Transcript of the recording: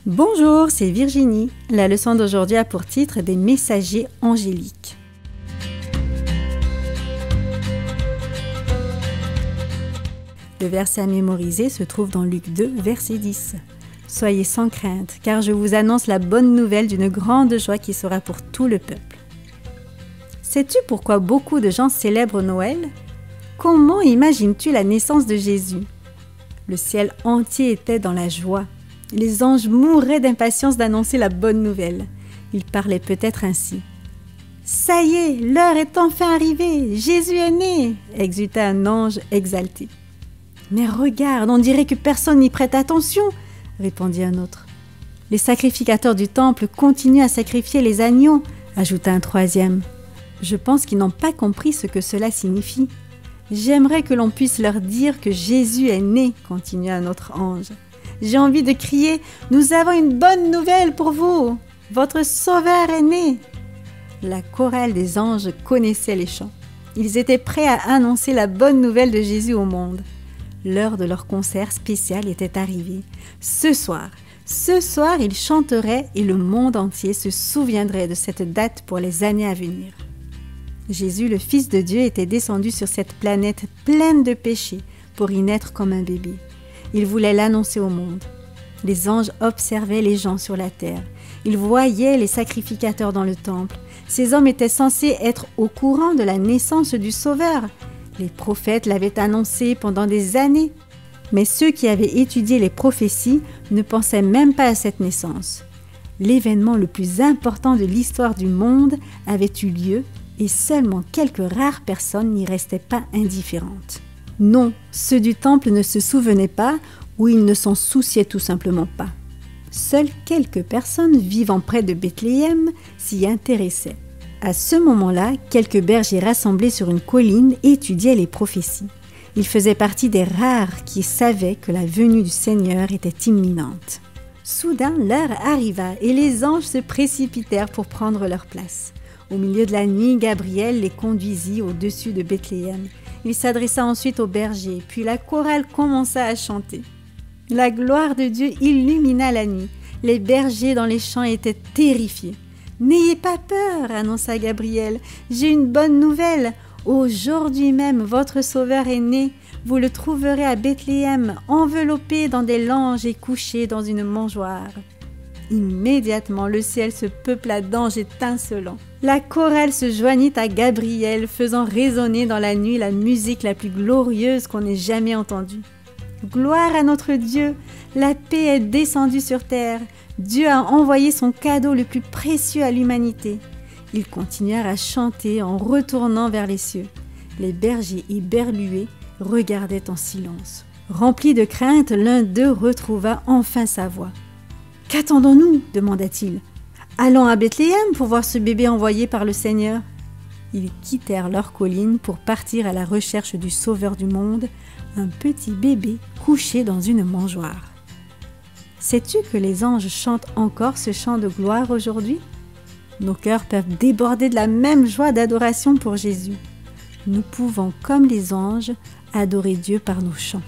Bonjour, c'est Virginie. La leçon d'aujourd'hui a pour titre des messagers angéliques. Le verset à mémoriser se trouve dans Luc 2, verset 10. Soyez sans crainte, car je vous annonce la bonne nouvelle d'une grande joie qui sera pour tout le peuple. Sais-tu pourquoi beaucoup de gens célèbrent Noël? Comment imagines-tu la naissance de Jésus? Le ciel entier était dans la joie. Les anges mouraient d'impatience d'annoncer la bonne nouvelle. Ils parlaient peut-être ainsi. « Ça y est, l'heure est enfin arrivée, Jésus est né !» exulta un ange exalté. « Mais regarde, on dirait que personne n'y prête attention !» répondit un autre. « Les sacrificateurs du temple continuent à sacrifier les agneaux !» ajouta un troisième. « Je pense qu'ils n'ont pas compris ce que cela signifie. J'aimerais que l'on puisse leur dire que Jésus est né !» continua un autre ange. J'ai envie de crier « Nous avons une bonne nouvelle pour vous! Votre Sauveur est né !» La chorale des anges connaissait les chants. Ils étaient prêts à annoncer la bonne nouvelle de Jésus au monde. L'heure de leur concert spécial était arrivée. Ce soir, ils chanteraient et le monde entier se souviendrait de cette date pour les années à venir. Jésus, le Fils de Dieu, était descendu sur cette planète pleine de péchés pour y naître comme un bébé. Il voulait l'annoncer au monde. Les anges observaient les gens sur la terre. Ils voyaient les sacrificateurs dans le temple. Ces hommes étaient censés être au courant de la naissance du Sauveur. Les prophètes l'avaient annoncé pendant des années. Mais ceux qui avaient étudié les prophéties ne pensaient même pas à cette naissance. L'événement le plus important de l'histoire du monde avait eu lieu et seulement quelques rares personnes n'y restaient pas indifférentes. Non, ceux du temple ne se souvenaient pas ou ils ne s'en souciaient tout simplement pas. Seules quelques personnes vivant près de Bethléem s'y intéressaient. À ce moment-là, quelques bergers rassemblés sur une colline étudiaient les prophéties. Ils faisaient partie des rares qui savaient que la venue du Seigneur était imminente. Soudain, l'heure arriva et les anges se précipitèrent pour prendre leur place. Au milieu de la nuit, Gabriel les conduisit au-dessus de Bethléem. Il s'adressa ensuite aux bergers, puis la chorale commença à chanter. La gloire de Dieu illumina la nuit. Les bergers dans les champs étaient terrifiés. « N'ayez pas peur !» annonça Gabriel. « J'ai une bonne nouvelle. Aujourd'hui même, votre Sauveur est né. Vous le trouverez à Bethléem, enveloppé dans des langes et couché dans une mangeoire. » Immédiatement, le ciel se peupla d'anges étincelants. La chorale se joignit à Gabriel, faisant résonner dans la nuit la musique la plus glorieuse qu'on ait jamais entendue. Gloire à notre Dieu, la paix est descendue sur terre. Dieu a envoyé son cadeau le plus précieux à l'humanité. Ils continuèrent à chanter en retournant vers les cieux. Les bergers éberlués regardaient en silence. Rempli de crainte, l'un d'eux retrouva enfin sa voix. « Qu'attendons-nous » demanda-t-il. « Allons à Bethléem pour voir ce bébé envoyé par le Seigneur. » Ils quittèrent leur colline pour partir à la recherche du Sauveur du monde, un petit bébé couché dans une mangeoire. Sais-tu que les anges chantent encore ce chant de gloire aujourd'hui? Nos cœurs peuvent déborder de la même joie d'adoration pour Jésus. Nous pouvons, comme les anges, adorer Dieu par nos chants.